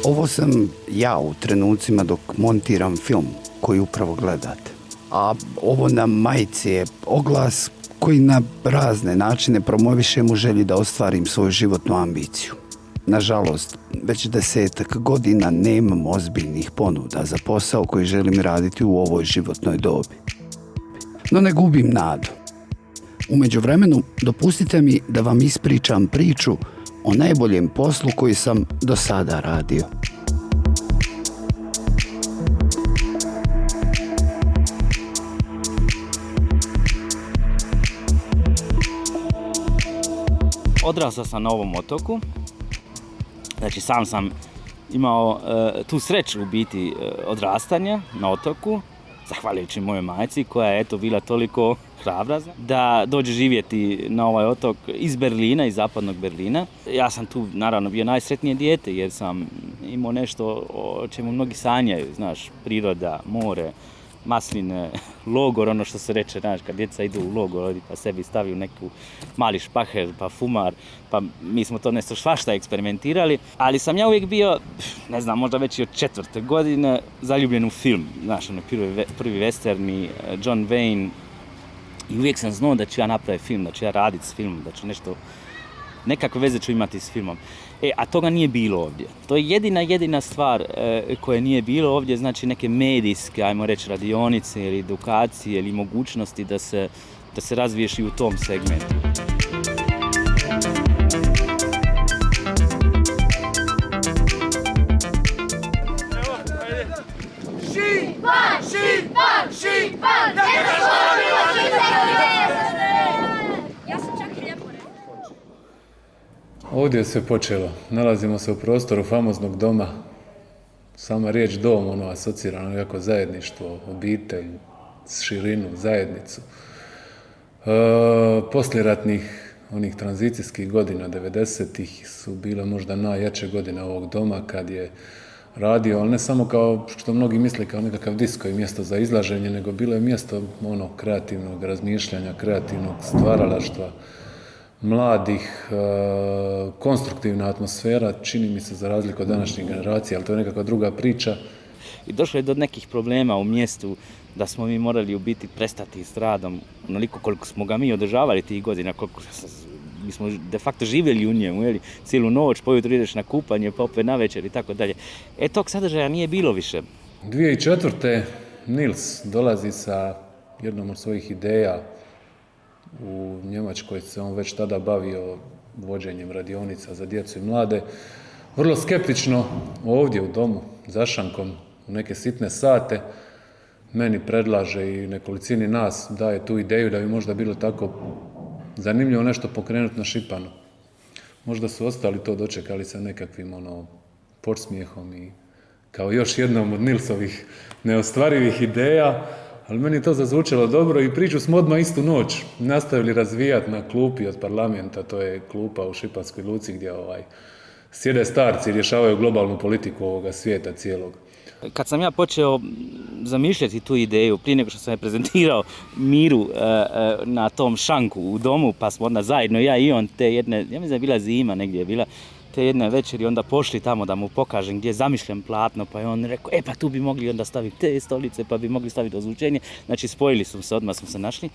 Ovo sam ja u trenucima dok montiram film koji upravo gledate. A ovo na majici je oglas koji na razne načine promovišem u želji da ostvarim svoju životnu ambiciju. Nažalost, već 10 godina nemam ozbiljnih ponuda za posao koji želim raditi u ovoj životnoj dobi. No ne gubim nadu. U međuvremenu, dopustite mi da vam ispričam priču o najboljem poslu koji sam do sada radio. Odrastao sam na ovom otoku, znači sam sam imao tu sreću u biti odrastanja na otoku, zahvaljujući mojoj majci koja je bila toliko hrabra da dođe živjeti na ovaj otok iz Berlina, iz zapadnog Berlina. Ja sam tu naravno bio najsretnije dijete jer sam imao nešto o čemu mnogi sanjaju, znaš, priroda, more, masline, logor, ono što se reče, znaš, kad djeca idu u logor, pa sebi staviju neku mali špaher, pa fumar, pa mi smo to nešto svašta eksperimentirali, ali sam ja uvijek bio, ne znam, možda već i od 4. godine zaljubljen u film, znaš, ono prvi western, John Wayne, i uvijek sam znao da ću ja napraviti film, da ću ja raditi s filmom, da ću nešto, nekakve veze ću imati s filmom. A toga nije bilo ovdje. To je jedina stvar koje nije bilo ovdje, znači neke medijske, ajmo reći, radionice ili edukacije ili mogućnosti da se razviješ i u tom segmentu. Šipan! Ja sam čak i lijepo rekao. Ovdje je sve počelo. Nalazimo se u prostoru famoznog doma. Sama riječ dom, asocira na nekako zajedništvo, obitelj, širinu, zajednicu. Poslijeratnih, onih tranzicijskih godina, 90-ih, su bile možda najjače godine ovog doma kad je radio, ali ne samo kao što mnogi misle kao nekakav disko i mjesto za izlaženje, nego bilo je mjesto kreativnog razmišljanja, kreativnog stvaralaštva, mladih, konstruktivna atmosfera, čini mi se za razliku od današnjih generacija, ali to je nekakva druga priča. I došlo je do nekih problema u mjestu da smo mi morali u biti prestati s radom onoliko koliko smo ga mi održavali tih godina, koliko mi smo de facto živjeli u njemu, cijelu noć, pojutro ideš na kupanje, pa opet navečer i tako dalje. Tog sadržaja nije bilo više. 2004. Nils dolazi sa jednom od svojih ideja. U Njemačkoj se on već tada bavio vođenjem radionica za djecu i mlade. Vrlo skeptično ovdje u domu, za šankom, u neke sitne sate, meni predlaže i nekolicini nas daje tu ideju da bi možda bilo tako zanimljivo nešto pokrenuti na Šipanu. Možda su ostali to dočekali sa nekakvim podsmijehom i kao još jednom od Nilsovih neostvarivih ideja, ali meni je to zazvučalo dobro i priču smo odmah istu noć nastavili razvijati na klupi od parlamenta, to je klupa u Šipanskoj luci gdje sjede starci i rješavaju globalnu politiku ovoga svijeta cijelog. Kad sam ja počeo zamišljati tu ideju, prije nego što sam je prezentirao Miru na tom šanku u domu, pa smo onda zajedno, ja i on, te jedne, ja mislim da je bila zima negdje je bila, te jedne večeri onda pošli tamo da mu pokažem gdje je zamišljen platno, pa je on rekao, pa tu bi mogli onda staviti te stolice, pa bi mogli staviti ozvučenje, znači spojili smo se, odmah smo se našli.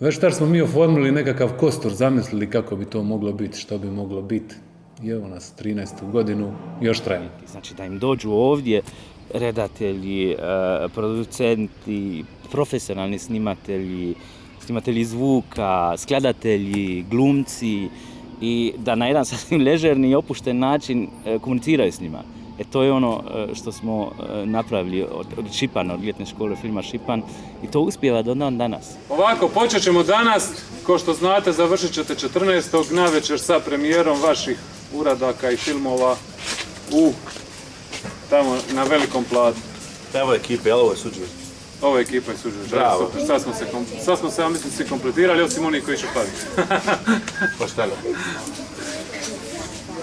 Već tada smo mi oformili nekakav kostur, zamislili kako bi to moglo biti, što bi moglo biti. I evo nas 13. godinu, još trajno. Znači da im dođu ovdje redatelji, producenti, profesionalni snimatelji zvuka, skladatelji, glumci i da na jedan sasvim ležerni i opušten način komuniciraju s njima. To je ono što smo napravili od Šipana, od ljetne škole filma Šipan i to uspijeva do dan danas. Ovako, počet ćemo danas, ko što znate, završit ćete 14. navečer sa premijerom vaših uradaka i filmova tamo na velikom platu. Evo ekipe, ovo je Suđer. Ovo je ekipa i Suđer. Bravo. Sad smo se, ja mislim, svi kompletirali, osim onih koji će paviti. Pošteno.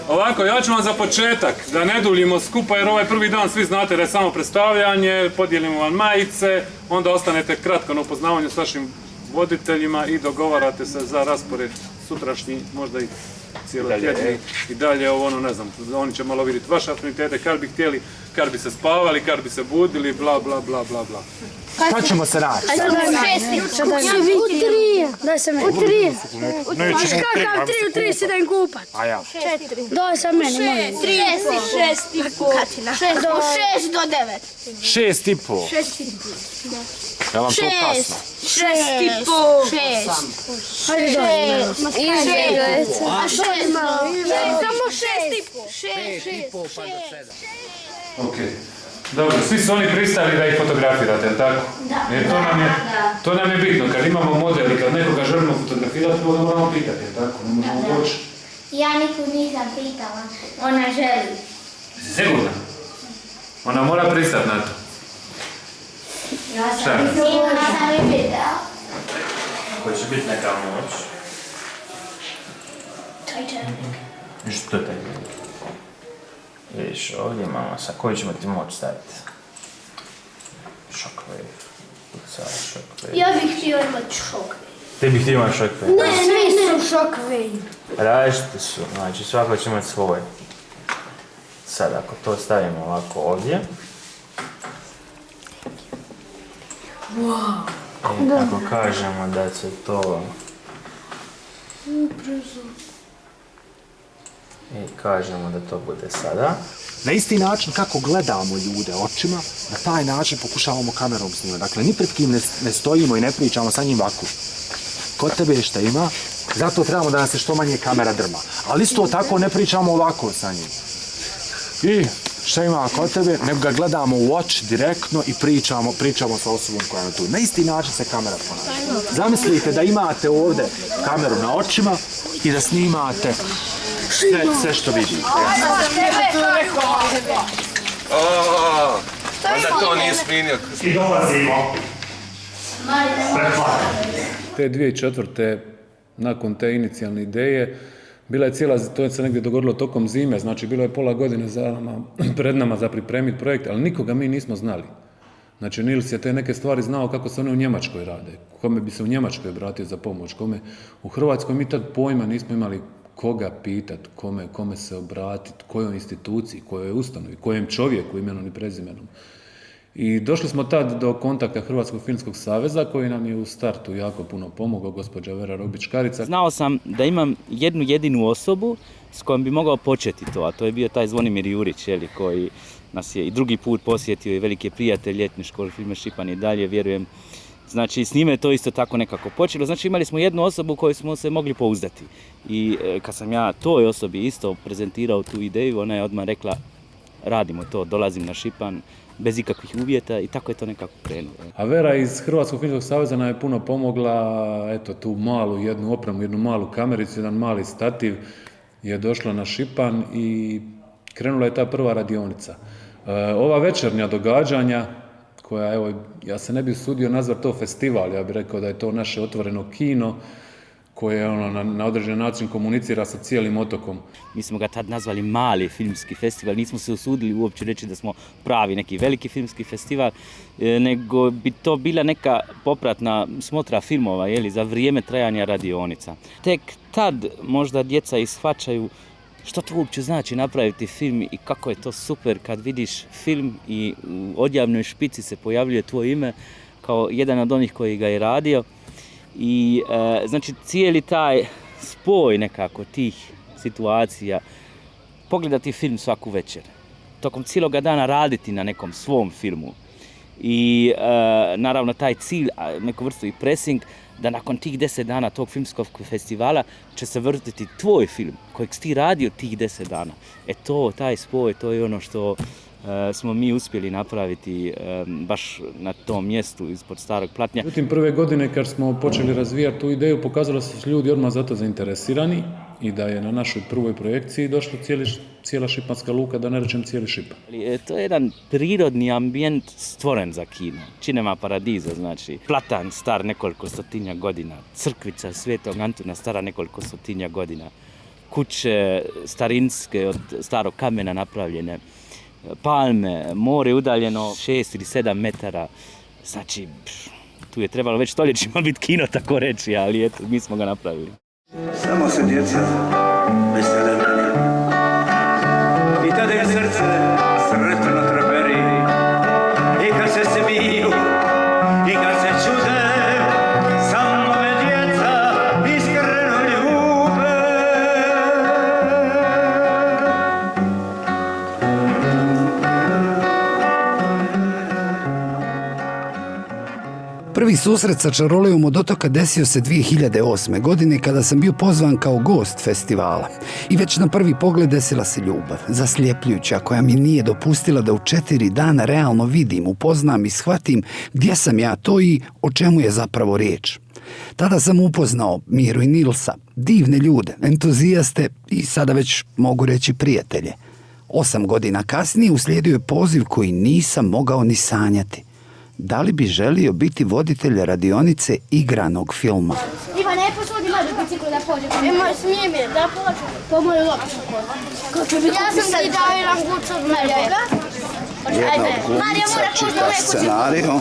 Ovako, ja ću vam za početak, da ne duljimo skupa, jer ovaj prvi dan svi znate da je samo predstavljanje, podijelimo vam majice, onda ostanete kratko na upoznavanju s vašim voditeljima i dogovarate se za raspored sutrašnji, možda i cijelotjedni i dalje ovo ono, ne znam, oni će malo vidjeti vaše afinitete, kad bi htjeli, kad bi se spavali, kad bi se budili, bla bla bla bla bla. Kad ćemo se naći? U 3, daj se meni. U 3. Baš kakav 3 u 3 se dajem kupat. A ja? 4. Daj se meni, molim. 6 i 6 do 9. 6 i pol. 6 i Je vam to kasno? 6 i pol. 6. Hajde daj. A 6 samo 6 i pol. 6. Ok. Dobro, svi su oni pristali da ih fotografirate, jel tako? Da. To nam je bitno, kad imamo model i kad nekoga želimo fotografirati, onda moramo pitati, jel tako? Ne možemo doći. Ja nikud nisam pitala, ona želi. Si sigurna? Ona mora pristati na to. Ja sam i pitala. Koji će biti neka moć? Titanic. I što je taj? Vidiš, ovdje imamo sa koji ćemo ti moć staviti? Shockwave. Puca, shockwave. Ja bih htio imati šok. Ti bih htio imati shockwave? Ne, svi su šokvi. Različiti su, znači svako će imati svoj. Sad ako to stavimo ovako ovdje. I ako kažemo da se to... I kažemo da to bude sada. Na isti način kako gledamo ljude očima, na taj način pokušavamo kamerom snimati. Dakle, ni pred kim ne stojimo i ne pričamo sa njim ovako. Kod tebe šta ima, zato trebamo da nas se što manje kamera drma. Ali isto tako ne pričamo ovako sa njim. I šta ima kod tebe, nego ga gledamo u oči direktno i pričamo sa osobom koja je tu. Na isti način se kamera ponaša. Zamislite da imate ovdje kameru na očima i da snimate sve što vidite. Onda to nije snimio. I dolazimo. Te 2004. nakon te inicijalne ideje, bila je to je se negdje dogodilo tokom zime, znači bilo je pola godine pred nama za pripremiti projekt, ali nikoga mi nismo znali. Znači Nils je te neke stvari znao kako se one u Njemačkoj rade, kome bi se u Njemačkoj obratio za pomoć, kome u Hrvatskoj mi tad pojma nismo imali koga pitati, kome se obratiti, kojoj instituciji, kojoj ustanovi, kojem čovjeku imenom i prezimenom. I došli smo tad do kontakta Hrvatskog filmskog saveza koji nam je u startu jako puno pomogao, gospođa Vera Robić-Karica. Znao sam da imam jednu jedinu osobu s kojom bi mogao početi to, a to je bio taj Zvonimir Jurić, koji nas je i drugi put posjetio i veliki prijatelj ljetne škole filma Šipan i dalje, vjerujem. Znači, s njime je to isto tako nekako počelo. Znači, imali smo jednu osobu koju smo se mogli pouzdati. I kad sam ja toj osobi isto prezentirao tu ideju, ona je odmah rekla, radimo to, dolazim na Šipan, bez ikakvih uvjeta i tako je to nekako krenulo. A Vera iz Hrvatskog filmskog saveza nam je puno pomogla, eto tu malu jednu opremu, jednu malu kamericu, jedan mali stativ je došla na Šipan i krenula je ta prva radionica. Ova večernja događanja, koja, evo, ja se ne bih usudio nazvati to festival, ja bih rekao da je to naše otvoreno kino, koje na određen način komunicira sa cijelim otokom. Mi smo ga tad nazvali mali filmski festival, nismo se usudili uopće reći da smo pravi neki veliki filmski festival, nego bi to bila neka popratna smotra filmova za vrijeme trajanja radionica. Tek tad možda djeca ishvaćaju što to uopće znači napraviti film i kako je to super kad vidiš film i u odjavnoj špici se pojavljuje tvoje ime kao jedan od onih koji ga je radio. I znači cijeli taj spoj nekako tih situacija, pogledati film svaku večer, tokom cijeloga dana raditi na nekom svom filmu i naravno taj cilj, neku vrstu i pressing, da nakon tih 10 dana tog filmskog festivala će se vrtiti tvoj film kojeg si ti radio tih 10 dana. Taj spoj, to je ono što smo mi uspjeli napraviti baš na tom mjestu ispod Starog Platnja. Međutim, prve godine kad smo počeli razvijati tu ideju, pokazalo se da su ljudi odmah za to zainteresirani i da je na našoj prvoj projekciji došla cijela šipanska luka, da ne rečem cijeli Šipan. To je jedan prirodni ambijent stvoren za kino. Cinema Paradiso, znači platan star nekoliko stotinja godina, crkvica Svetog Antuna stara nekoliko stotinja godina, kuće starinske od starog kamena napravljene, palme, more udaljeno 6 ili 7 metara, znači tu je trebalo već stoljećima biti kino, tako reći, ali eto, mi smo ga napravili. Samo se djeca vesele mene. I tada je srce sretno treperi. I kad se smiju, i kad se čude, samo me djeca iskreno ljube. Prvi susret sa Čarolejom od otoka desio se 2008. godine kada sam bio pozvan kao gost festivala. I već na prvi pogled desila se ljubav, zasljepljujuća, koja mi nije dopustila da u 4 dana realno vidim, upoznam i shvatim gdje sam ja to i o čemu je zapravo riječ. Tada sam upoznao Miru i Nilsa, divne ljude, entuzijaste i sada već mogu reći prijatelje. 8 godina kasnije uslijedio je poziv koji nisam mogao ni sanjati. Da li bi želio biti voditelj radionice igranog filma? Ivan, ne posudi mlađu biciklu da pođe. Smije mi, da pođe. Po moju loptu. Ja sam ti dao jedan guč od mene. Jedna glumica čita scenariju.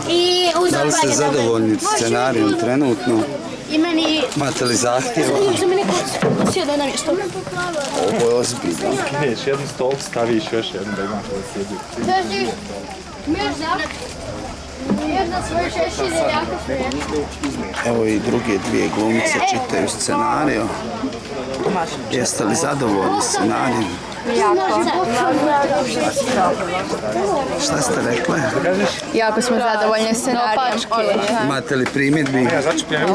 Da li ste zadovoljni scenarijom trenutno? I meni... Imate li zahtjeva? Sam mi neko sjedao na mjesto. Ovo je ozbiljno. Skineš jednu stolku, staviš još jednu da imaš da sjedi. Drži, mirza. Mirza svoje šešine, jako sve. Evo i druge 2 glumice čitaju scenariju. Jeste li zadovoljni scenarijom? Šta ste rekli? Jako smo zadovoljni scenarijem. Imate li primjedbi?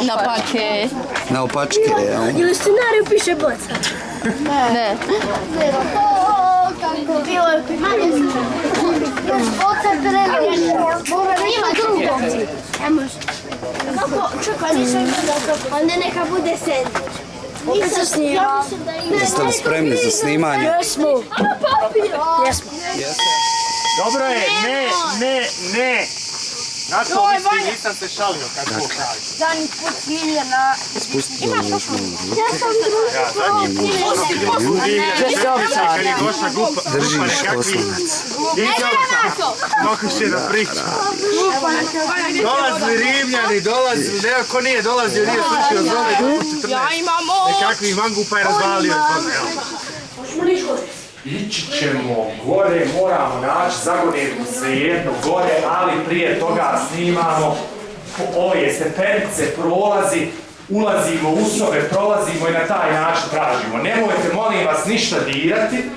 Napačke. Naopačke, jel? Ili scenariju piše boca? Ne. Bilo je manje boca prelija. Ima drugo. Ne može. Kako? Čekaj, nisam gledao. Onda neka bude sandvič. Opet se snima. Jeste li spremni za snimanje? Jesmo. Jesmo. Dobro je, ne. Na to mislim, nisam se šalio, kako kaže. Zadnji put Ljiljana. Spustite vam još malo. Ja sam drugi. Kad je Goša Gupa. Držiš oslonac. Mogu še da pričam. Dolazili Rimljani, neko nije dolazio, nije slučio zove Gupu 14. Ja imam nekakvih mangupa je razvalio. Ići ćemo gore, moramo naći zagonetnice jedno gore, ali prije toga snimamo ove stepenice, prolazi, ulazimo u sobe, prolazimo i na taj način tražimo. Nemojte, molim vas, ništa dirati.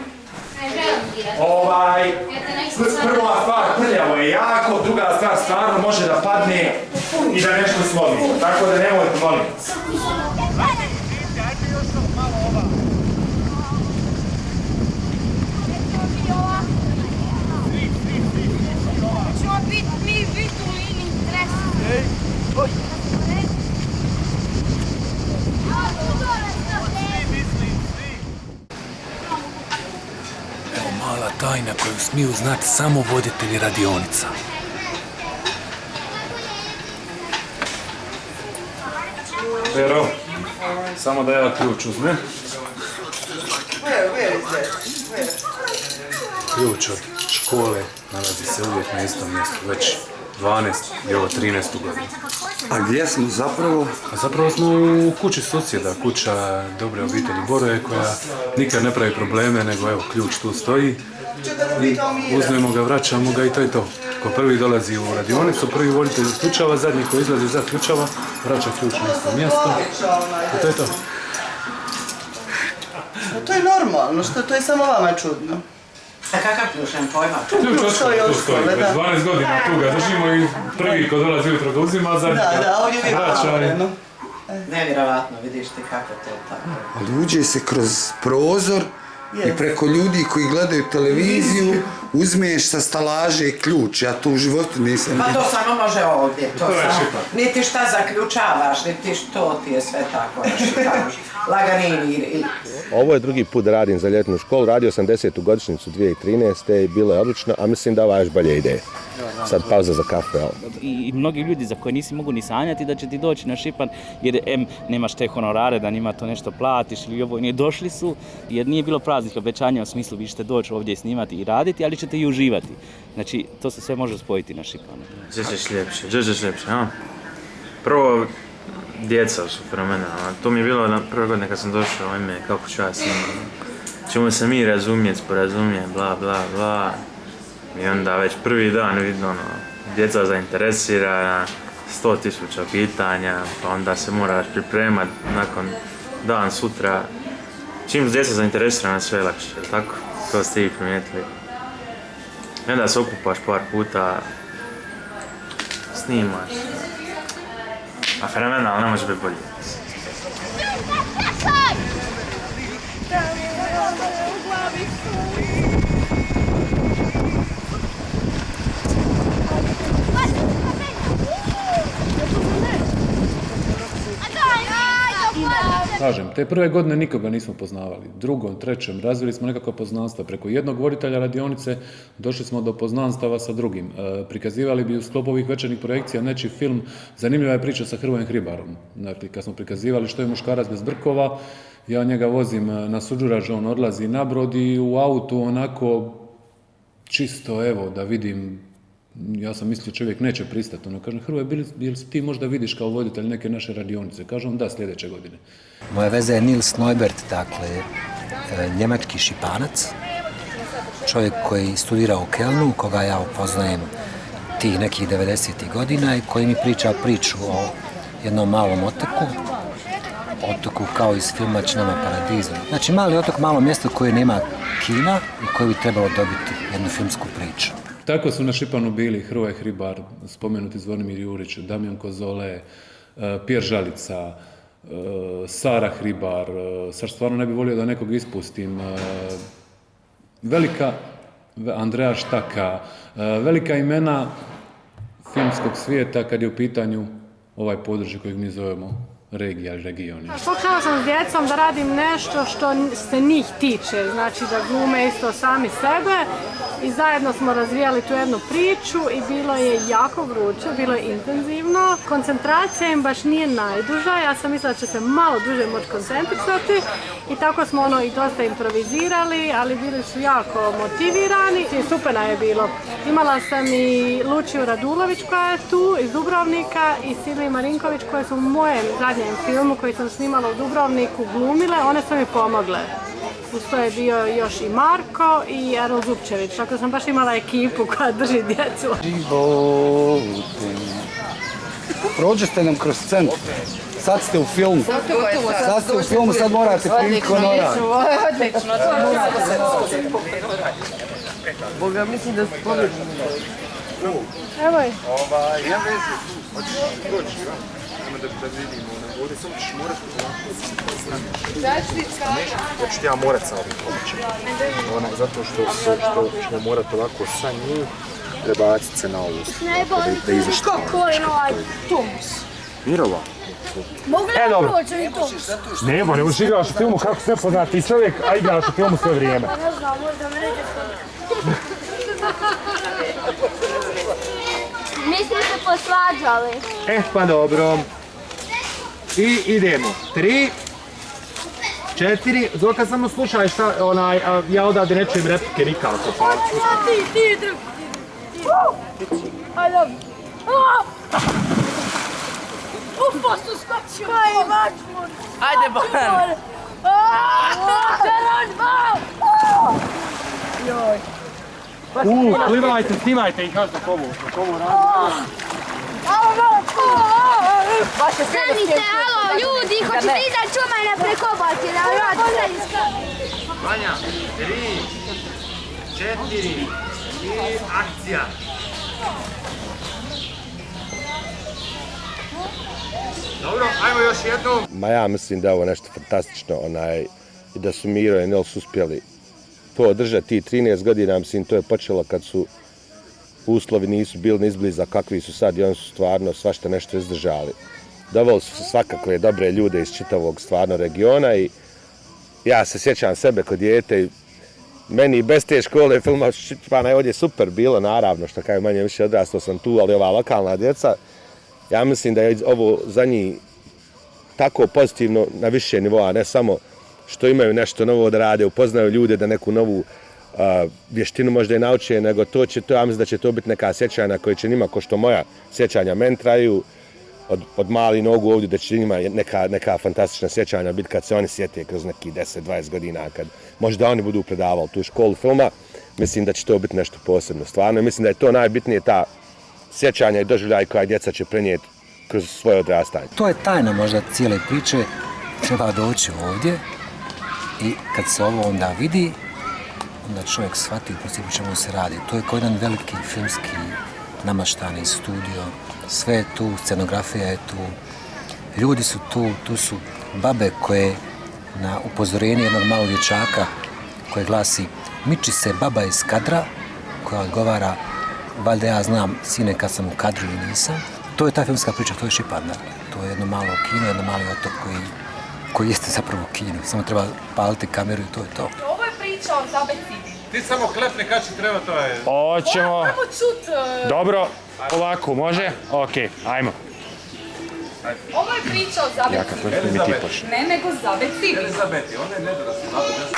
Prva stvar, prljavo je jako, druga stvar stvarno može da padne i da nešto slomimo. Tako da nemojte, molim vas. Evo mala tajna koju smiju znati samo voditelji radionica. Pero, samo da ja ključ uzmem. Ključ od škole nalazi se uvijek na istom mjestu, već 12 i ovo 13. godinu. A gdje smo zapravo? A zapravo smo u kući susjeda, kuća dobre obitelji Boroje koja nikad ne pravi probleme, nego evo ključ tu stoji. I uzmemo ga, vraćamo ga i to je to. Ko prvi dolazi u radionicu, prvi voditelj ključava, zadnji ko izlazi za ključava, vraća ključ na isto mjesto i to je to. To je normalno, to je samo vama čudno. A kakav ključ, nem pojma? Ključ od škole tu stoji, već 12 godina tu ga držimo i prvi ko dolazi ujutro ga uzima, a zadnji ga vraća. Nevjerovatno, vidiš ti kako to je tako. Ali uđe se kroz prozor i preko ljudi koji gledaju televiziju uzmeš sa stalaže ključ. Ja to u životu nisam vidio. Pa to samo može ovdje, to samo. Niti šta zaključavaš, niti što ti je sve tako. Laganini. Ovo je drugi put da radim za ljetnu školu, radio sam 10. godišnjicu 2013. i bilo je odlično, a mislim da ova još bolje ide. Sad pauza za kafe. I mnogi ljudi za koje nisi mogu ni sanjati da će ti doći na Šipan, jer nemaš te honorare da njima to nešto platiš ili ovo, nije došli su, jer nije bilo praznih obećanja u smislu vi ćete doći ovdje i snimati i raditi, ali ćete i uživati. Znači, to se sve može spojiti na Šipanu. Gdje ćeš ljepše, a? Prvo, djeca su fenomenalna. To mi je bilo na prve godine kad sam došao, ime, kako ću ja s njima. Ćemo se mi razumjeti, sporazumjeti, bla bla bla. I onda već prvi dan vidno, djeca zainteresirana, 100.000 pitanja, pa onda se moraš pripremati nakon dan sutra. Čim djeca zainteresirana, sve je lakše, tako? To ste i primijetili. I onda se okupaš par puta, snimaš. A fenomenalno, ne može biti bolje. Kažem, te prve godine nikoga nismo poznavali. Drugom, trećem, razvili smo nekakva poznanstva. Preko jednog voditelja radionice došli smo do poznanstava sa drugim. Prikazivali bi u sklopu ovih večernjih projekcija nečiji film. Zanimljiva je priča sa Hrvojem Hribarom. Dakle, kad smo prikazivali Što je muškarac bez brkova, ja njega vozim na Suđuraž, on odlazi na brod i u autu onako čisto, evo, da vidim. Ja sam mislio čovjek neće pristati. Ono, kažem, Hrvoje, jel ti možda vidiš kao voditelj neke naše radionice? Kažem, da, sljedeće godine. Moja veza je Nils Neubert, dakle, njemački šipanac, čovjek koji studira u Kelnu, koga ja upoznajem tih nekih 90. godina i koji mi priča priču o jednom malom otoku kao iz filma Čnama Paradiza. Znači, mali otok, malo mjesto koje nema kina i koje bi trebalo dobiti jednu filmsku priču. Tako su na Šipanu bili Hrvoje Hribar, spomenuti Zvonimir Jurić, Damjan Kozole, Pjer Žalica, Sara Hribar, sad stvarno ne bi volio da nekog ispustim, velika Andreja Štaka, velika imena filmskog svijeta kad je u pitanju ovaj područje kojeg mi zovemo regija ili regioni. Počela sam s djecom da radim nešto što se njih tiče, znači da glume isto sami sebe i zajedno smo razvijali tu jednu priču i bilo je jako vruće, bilo je intenzivno. Koncentracija im baš nije najduža, ja sam mislila da će se malo duže moći koncentrirati i tako smo i dosta improvizirali, ali bili su jako motivirani i super nam je bilo. Imala sam i Lučiju Radulović koja je tu iz Dubrovnika i Silvi Marinković koje su u mojem zadnjem filmu koji sam snimala u Dubrovniku glumile, one su mi pomogle. Uz to je bio još i Marko i Erol Zupčević, tako sam baš imala ekipu koja drži djecu. Prođete nam kroz centar. Sad ste u filmu. Sad morate primiti honorar. Odlično, Boga, mislim da ste pobjegli. Evo je. Ja vezi, hoćeš doći, ja? Nema da vidimo, ovdje samo ćeš morat hoću ti ja morat sa ovim pomoći. Zato što ćemo morat ovako sa njih prebaciti se na ovu da izaš tamo. Kako je ovaj Toms? Mirova. Mogu li da proći i Toms? Nema, ne možeš igraš u filmu kako se poznati čovjek, a igraš u filmu sve vrijeme. Ne znam, možda me neće Mi smo se posvađali. Pa dobro. I idemo. 3, 4, Zorka samo slušaj šta, ja odavde ne čujem replike nikako. Ti drugi. Ajde. Ufa, su skočio. Kaj, Mačmur. Ajde, Bojan. Joj. Plivajte, snimajte ih još da povuku. Stanite, alo, ljudi, hoćete izaći čumaj na prekobati, da radi srediska. Vanja, 3, 4 i akcija. Dobro, ajmo još jednom. Ma ja mislim da je ovo nešto fantastično, i da su Miro i Nils uspjeli to održati ti 13 godina, mislim to je počelo kad su uslovi nisu bili ni izbliza kakvi su sad i oni su stvarno svašta nešto izdržali. Doveli su svakakve dobre ljude iz čitavog stvarno regiona i ja se sjećam sebe kod dijete i meni bez te škole filma Šipana je ovdje super bilo, naravno što kao manje više odrastao sam tu, ali ova lokalna djeca, ja mislim da je ovo za njih tako pozitivno na više nivoa, ne samo što imaju nešto novo da rade, upoznaju ljude da neku novu vještinu možda i nauče, nego ja mislim da će to biti neka sjećanja koje će njima, ko što moja sjećanja meni traju, od mali nogu ovdje, da će njima neka fantastična sjećanja biti kad se oni sjete kroz neki 10-20 godina, kad možda oni budu predavali tu školu filma. Mislim da će to biti nešto posebno stvarno. Mislim da je to najbitnije, ta sjećanja i doživljaj koja djeca će prenijeti kroz svoje odrastanje. To je tajna možda cijele priče. Treba doći ovdje i kad se ovo onda vidi, onda čovjek shvati u principu čemu se radi. To je kao jedan veliki filmski namaštani studio. Sve je tu, scenografija je tu, ljudi su tu su babe koje na upozorenje jednog malog dječaka koje glasi miči se baba iz kadra, koja odgovara valjda ja znam sine kad sam u kadru i nisam. To je ta filmska priča, to je Šipadna. To je jedno malo kino, jedno mali otok koji jeste zapravo kino. Samo treba paliti kameru i to je to. Ovo je priča o Zabeci. Ti samo klepni kad će treba, to je... Hoćemo. Moramo čut... Dobro, ovako, može? Okej, ajmo. Ovo je priča o Zabeci. Jaka, to mi ti počne. Ne, nego Zabeci. Elizabeti, ona je nedorasla Zabeti.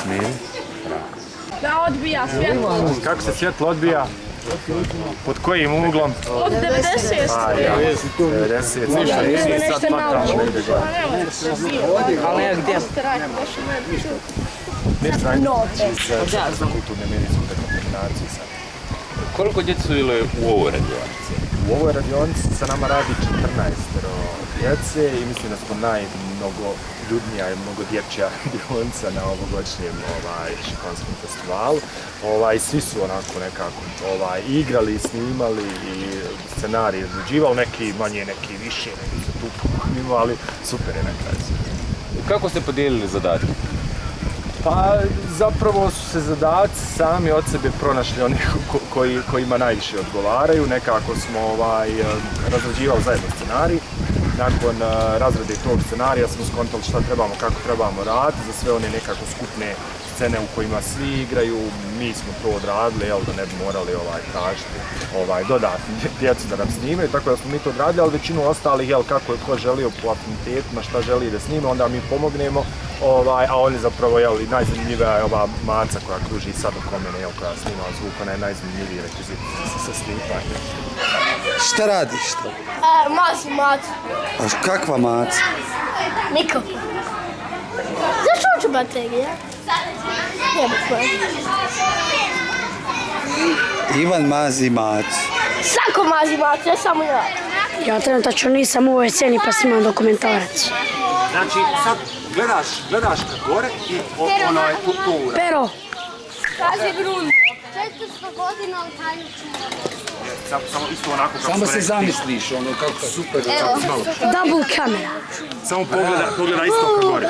Smiri. Da odbija svjetlo. Kako se svjetlo odbija? Pod kojim uglom? Od 90. Ja, 90. Ništa, nisi sad fatalno negdje gore. Ali ja gdje? Ništa, ajde. Za kulturne medijske kombinacije sad. Koliko djece su ili u ovoj radionici? U ovoj radionici sa nama radi 14 djece i mislim da smo najmnogoljudnija i mnogodječja radionica na ovogodišnjem Šiphanskom festivalu. Svi su onako nekako igrali, snimali i scenarij izrađivali, neki manje, neki više, neki su tu snimali, super je na kraju. Kako ste podijelili zadatke? Pa zapravo su se zadaci sami od sebe pronašli onih kojima najviše odgovaraju. Nekako smo razrađivali zajedno scenarij. Nakon razrade tog scenarija smo skontali šta trebamo, kako trebamo raditi za sve one nekako skupne scene u kojima svi igraju. Mi smo to odradili, da ne bi morali tražiti dodatni djecu da nam snimaju, tako da smo mi to odradili, ali većinu ostalih, kako je ko želio po afinitetima, šta želi da snima, onda mi pomognemo, a oni zapravo, najzanimljivija je ova Maca koja kruži sad oko mene, koja snima zvuk, ona je najzanimljiviji rekvizit sa snimanjem. Šta radiš? Mazim macu. A kakva maca? Nikako. Zašto hoću baterije? Nema tvoje. Ivan mazi macu. Svako mazi macu, ne samo ja. Ja trenutačno nisam u ovoj sceni pa snimam dokumentarac. Znači, sad gledaš ka gore i ono je tu ura. Pero! Kaži Bruno. 400 godina u Tanjučinu. Samo isto onako kako samo se zamisliš, ono kako super. Double kamera. Samo pogledaj isto ka gore.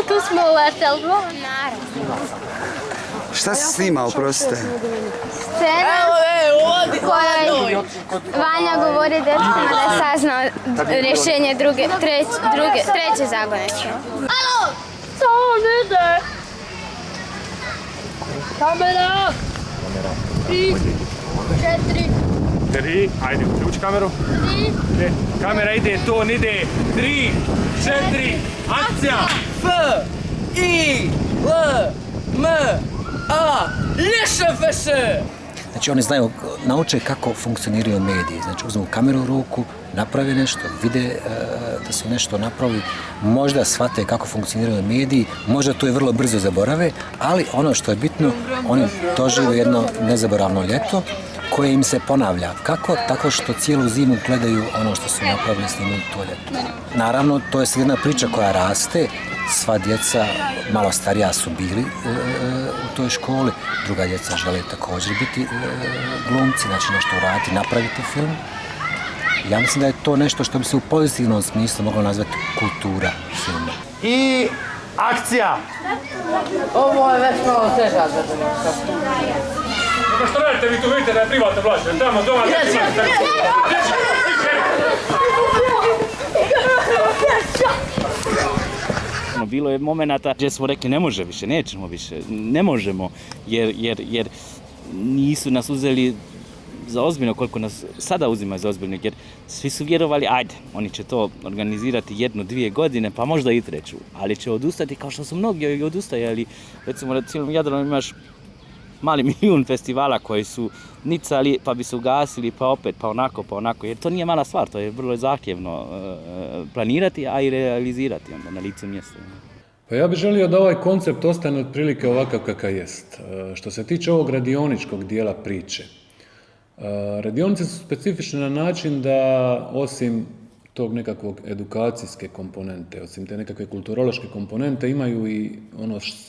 Tu smo u RTL Bro. Naravno. Šta si snimao, prostite? Scena u kojoj Vanja govori dečkima da saznao rješenje treće zagonetke. Alo! Samo ide! Kamera! 3, 3, ajde, uključi kameru. 3. Kamera ide, ton ide. 3, 4, akcija! F, I, L, M, A, LŠFŠ! Znači oni nauče kako funkcioniraju mediji. Znači uzmu kameru u ruku, naprave nešto, vide da su nešto napravili, možda shvate kako funkcioniraju mediji, možda to je vrlo brzo zaborave, ali ono što je bitno, oni dožive jedno nezaboravno ljeto koje im se ponavlja. Kako? Tako što cijelu zimu gledaju ono što su napravili, snimili to ljeto. Naravno, to je sad jedna priča koja raste, sva djeca malo starija su bili u toj školi, druga djeca žele također biti glumci, znači nešto uraditi, napraviti film. Ja mislim da je to nešto što bi se u pozitivnom smislu moglo nazvati kultura filma. I akcija! Ovo je već malo teža za Što radite vi tu, vidite da je privatna vlast, tamo doma Bilo je momenata gdje smo rekli ne može više, nećemo više, ne možemo jer nisu nas uzeli za ozbiljno koliko nas sada uzimaju za ozbiljno, jer svi su vjerovali, ajde, oni će to organizirati 1-2 godine, pa možda i 3, ali će odustati kao što su mnogi odustajali. Recimo na cijelom Jadranu imaš mali milijun festivala koji su nicali, pa bi se ugasili, pa opet, pa onako, jer to nije mala stvar, to je vrlo zahtjevno planirati, a i realizirati onda na licu mjesta. Pa ja bih želio da ovaj koncept ostane otprilike ovakav kakav jest. Što se tiče ovog radioničkog dijela priče, radionice su specifične na način da osim tog nekakvog edukacijske komponente, osim te nekakve kulturološke komponente, imaju i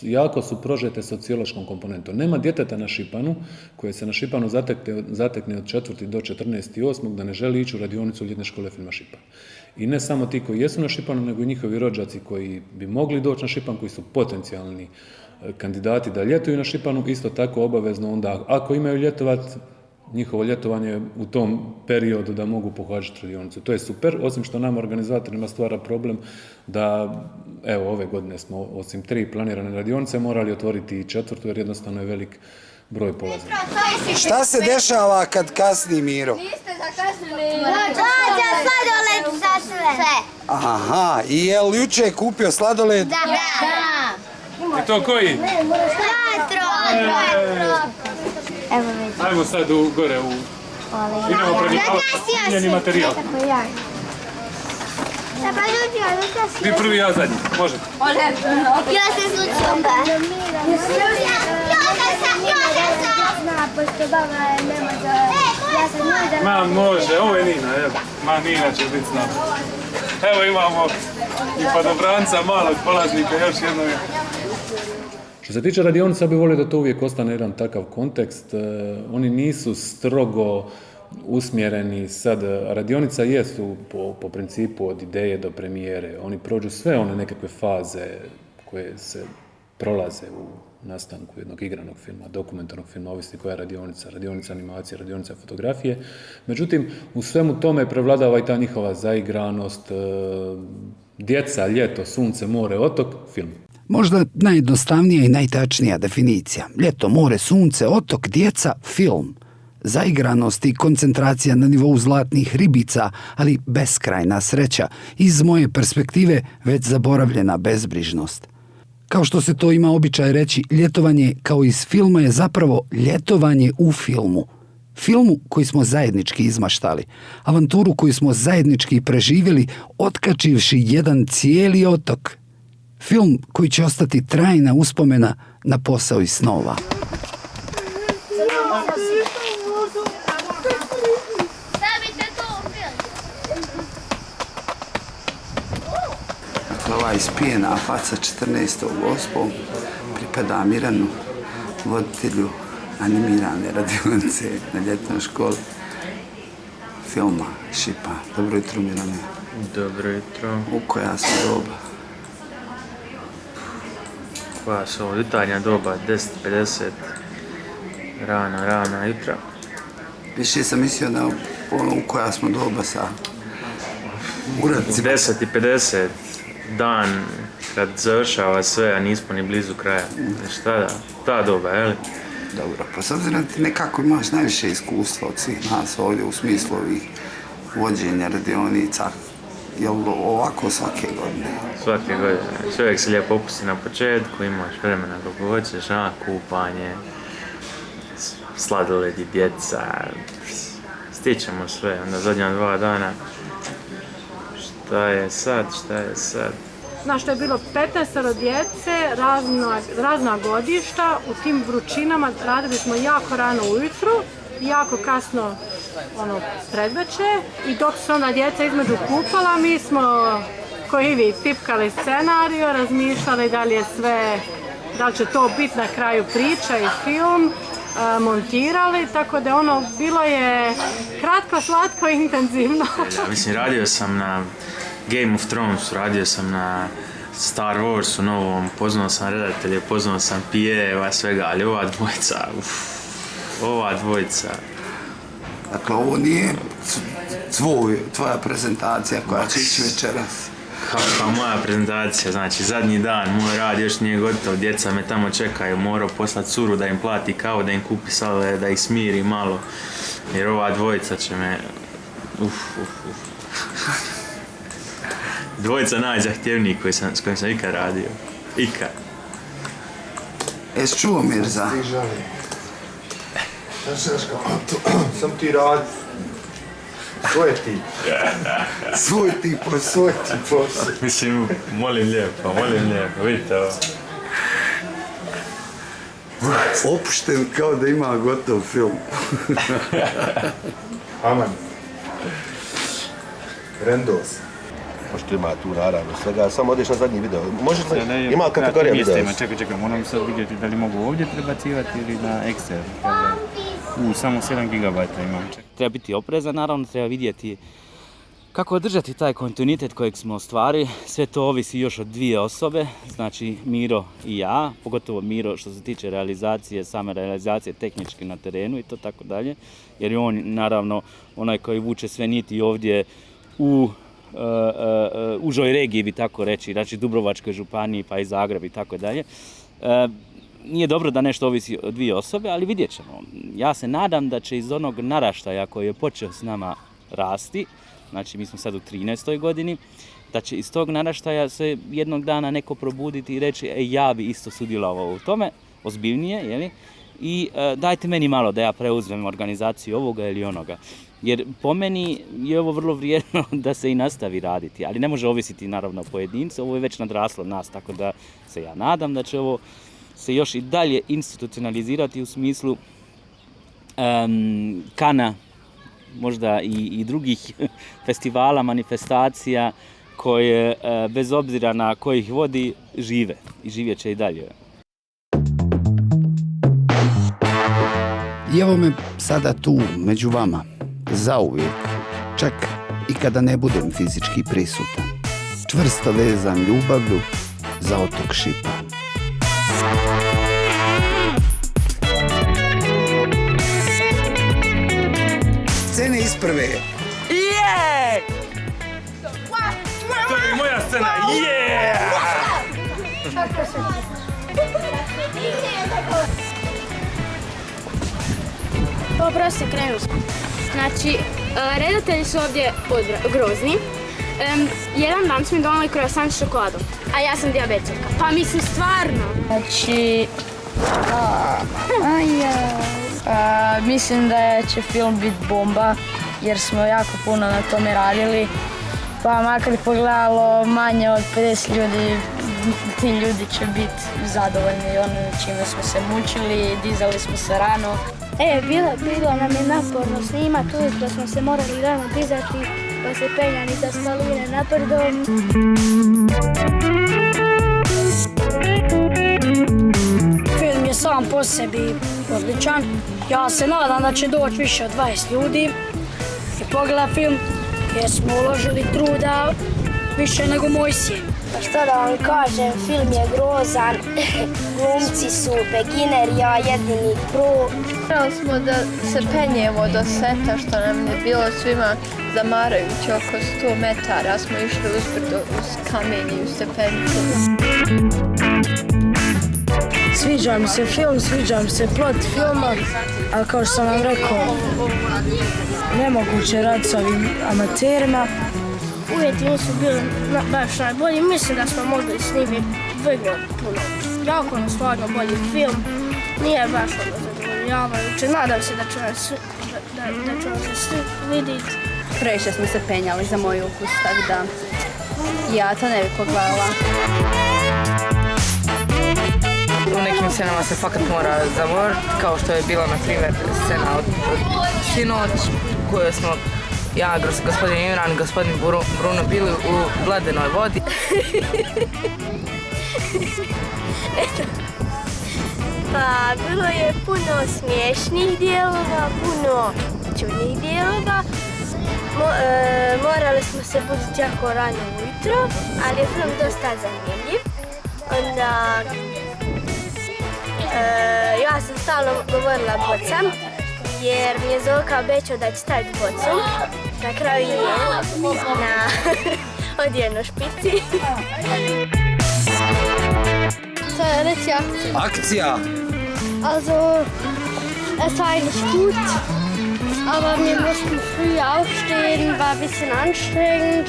jako su prožete sociološkom komponentom. Nema djeteta na Šipanu, koje se na Šipanu zatekne od 4. do 14.8. da ne želi ići u radionicu Ljetne škole filma Šipan. I ne samo ti koji jesu na Šipanu, nego i njihovi rođaci koji bi mogli doći na Šipan, koji su potencijalni kandidati da ljetuju na Šipanu, isto tako obavezno onda, ako imaju ljetovat, njihovo ljetovanje u tom periodu da mogu pohađati radionicu. To je super, osim što nam organizatorima stvara problem da, evo, ove godine smo osim 3 planirane radionice morali otvoriti i 4. jer jednostavno je velik broj polaznika. Šta se dešava kad kasni Miro? Niste zakasnili. Dođa sladoled za sve. Aha, i je li juče kupio sladoled? Da. I to koji? Patro. Evo vidi. Ajmo sad gore u... Idemo predstavljeni materijal. Vi prvi, ja zadnji. Možete. Ja sam slučio. Ma može, ovo je Nina, evo. Ma Nina će biti s nama. Evo imamo i padobranca, malog polaznika, još jedno je. Što se tiče radionica, bi volio da to uvijek ostane jedan takav kontekst. Oni nisu strogo usmjereni sad. Radionica jesu po principu od ideje do premijere. Oni prođu sve one nekakve faze koje se prolaze u nastanku jednog igranog filma, dokumentarnog filma, ovisni koja je radionica animacije, radionica fotografije. Međutim, u svemu tome prevladava i ta njihova zaigranost, djeca, ljeto, sunce, more, otok, film. Možda najjednostavnija i najtačnija definicija. Ljeto, more, sunce, otok, djeca, film. Zaigranost i koncentracija na nivou zlatnih ribica, ali beskrajna sreća. Iz moje perspektive već zaboravljena bezbrižnost. Kao što se to ima običaj reći, ljetovanje kao iz filma je zapravo ljetovanje u filmu. Filmu koji smo zajednički izmaštali. Avanturu koju smo zajednički preživjeli otkačivši jedan cijeli otok. Film koji će ostati trajna uspomena na posao iz snova. Ova ispijena faca 14.8. pripada Miranu, voditelju animirane radionice na Ljetnoj školi filma Šipan. Dobro jutro, Mirane. Dobro jutro. U koja smo doba? Koja su ovo jutarnja doba, 10:50, rana jutra. Više sam mislio da ono u koja smo doba sa uradcima. 10:50, dan kad završava sve, a nismo ni blizu kraja. Šta da, ta doba, je li? Dobro, pa s obzirom ti nekako imaš najviše iskustva od svih nas ovdje u smislu ovih vođenja radionica. Jel ovako svake godine? Svake godine. Čovjek se lijepo opusti na početku, imaš vremena kako hoćeš, kupanje, sladoledi, djeca, stičemo sve. Onda zadnja 2 dana, šta je sad? Znaš, što je bilo 15 djece, razna godišta, u tim vrućinama radili smo jako rano ujutru, jako kasno predveče i dok su onda djeca između kupala, mi smo, koji vi, tipkali scenariju, razmišljali da li je sve, da li će to biti na kraju priča i film, montirali, tako da bilo je kratko, slatko i intenzivno. Mislim, radio sam na Game of Thrones, radio sam na Star Warsu novom, poznao sam redatelje, poznao sam Pijeva, svega, ali ova dvojica. Dakle, ovo nije tvoja prezentacija koja će ići večeras. Kakva moja prezentacija, znači zadnji dan, moj rad još nije gotov, djeca me tamo čekaju, morao poslati curu da im plati kavu, da im kupi salve, da ih smiri malo, jer ova dvojica će me... Dvojica najzahtjevnijih s kojim sam ikad radio. Ikad. Jesi čuo, Mirza? Sam ti radi. Svoj ti. Svoj ti posao. Mislim, molim lijepo, vidite ovo. Opušten kao da ima gotov film. Aman. Rendos. Pošto ima tu naravno svega, samo odeš na zadnji video. Možeš li, ima kategorija videa? Čekaj, moram sad vidjeti da li mogu ovdje prebacivati ili na Excel. Samo 7 GB imam. Treba biti oprezan, naravno treba vidjeti kako održati taj kontinuitet kojeg smo ostvarili. Sve to ovisi još od dvije osobe, znači Miro i ja, pogotovo Miro što se tiče realizacije, same realizacije tehnički na terenu i to tako dalje, jer je on naravno onaj koji vuče sve niti ovdje u užoj regiji, bi tako reći, znači Dubrovačkoj županiji pa i Zagreb i tako dalje. Nije dobro da nešto ovisi od dvije osobe, ali vidjet ćemo. Ja se nadam da će iz onog naraštaja koji je počeo s nama rasti, znači mi smo sad u 13. godini, da će iz tog naraštaja se jednog dana neko probuditi i reći ja bi isto sudjelovao u tome, ozbiljnije, jeli? I dajte meni malo da ja preuzmem organizaciju ovoga ili onoga. Jer po meni je ovo vrlo vrijedno da se i nastavi raditi, ali ne može ovisiti naravno pojedince, ovo je već nadraslo nas, tako da se ja nadam da će ovo se još i dalje institucionalizirati u smislu Kana, možda i drugih festivala, manifestacija koje bez obzira na koji ih vodi žive i živjet će i dalje. I evo me sada tu među vama, zauvijek, čak i kada ne budem fizički prisutan, čvrsto vezan ljubavlju za otok Šipa. Scene iz prve. Je! To je moja scena, je! Prosto krenu. Znači, redatelji su ovdje grozni. Jedan dan su mi donali croissant s čokoladom, a ja sam dijabetika. Pa mislim stvarno. Znači, mislim da će film biti bomba, jer smo jako puno na tome radili. Pa makar pogledalo manje od 50 ljudi, ti ljudi će biti zadovoljni ono čime smo se mučili, dizali smo se rano. Bilo nam je naporno snimati, ujutro smo se morali rano dizati, pa se penjali za skaline naprdom. Film je sam po sebi odličan. Ja se nadam da će doći više od 20 ljudi i pogleda film, jer smo uložili truda više nego Mojsije. Pa što da vam kažem, film je grozan, glumci su begineri, ja jedini pro. Morali smo da se penjemo do seta, što nam je bilo svima zamarajuće, oko 100 metara smo išli uzbrdo uz kamenje i uz stepenice. Sviđa mi se film, sviđa mi se plot filma, ali kao što sam vam rekao, nemoguće raditi s ovim amaterima. Uvjeti nisu bili baš najbolji, mislim da smo mogli snimiti vrlo puno. Jako nam stvarno bolji film, nije baš zadovoljavajuće. Nadam se da će nas svi vidjeti. Previše smo se penjali za moj ukus, tako da ja to ne bih pogledala. U nekim scenama se fakat mora zavoriti, kao što je bila, na primjer, scena od sinoć, koju smo ja, gospodin Imran i gospodin Bruno bili u ledenoj vodi. Pa, bilo je puno smiješnih dijelova, puno čudnih dijelova. Morali smo se buditi jako rano ujutro, ali je film dosta zanimljiv. Onda, ja sam stalno govorila bocam, jer mi je Zoka obećao da će staviti bocu. Na kraju je na odjedno špici. So, reci akcija. Akcija! Also, es war eigentlich gut, aber wir mussten früh aufstehen, war ein bisschen anstrengend.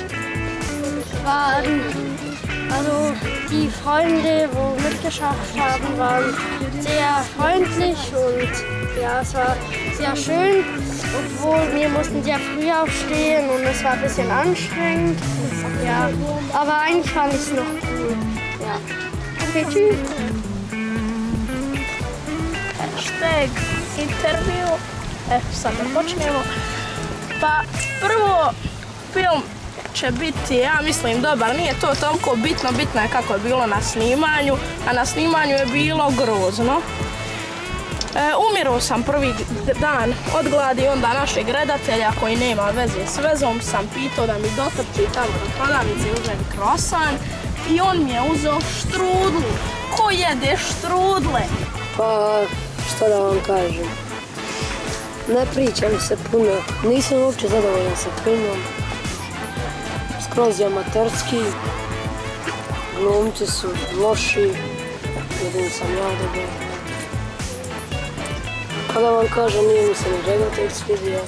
Also die Freunde, wo mitgeschafft haben, waren sehr freundlich und ja, es war sehr schön, obwohl wir mussten sehr früh aufstehen und es war ein bisschen anstrengend. Ja, aber eigentlich fand ich es noch cool. Ja. Okay, tschüss. Hashtag intervju. Sad da počnemo. Pa prvo, film će biti, ja mislim, dobar. Nije to toliko bitno, bitno je kako je bilo na snimanju, a na snimanju je bilo grozno. Umirao sam prvi dan od gladi, onda našeg redatelja koji nema veze s vezom sam pitao da mi dotrči tamo do prodavnice i uzme krosan i on mi je uzeo štrudlu. Ko jede štrudle? Pa, što da vam kažem? Ne pričam se puno, nisam uopće zadovoljan sa filmom. Skroz je amaterski, glumci su loši, jedin sam ja dobar. Kada vam kažem, nije mi se ni redatelj svidio.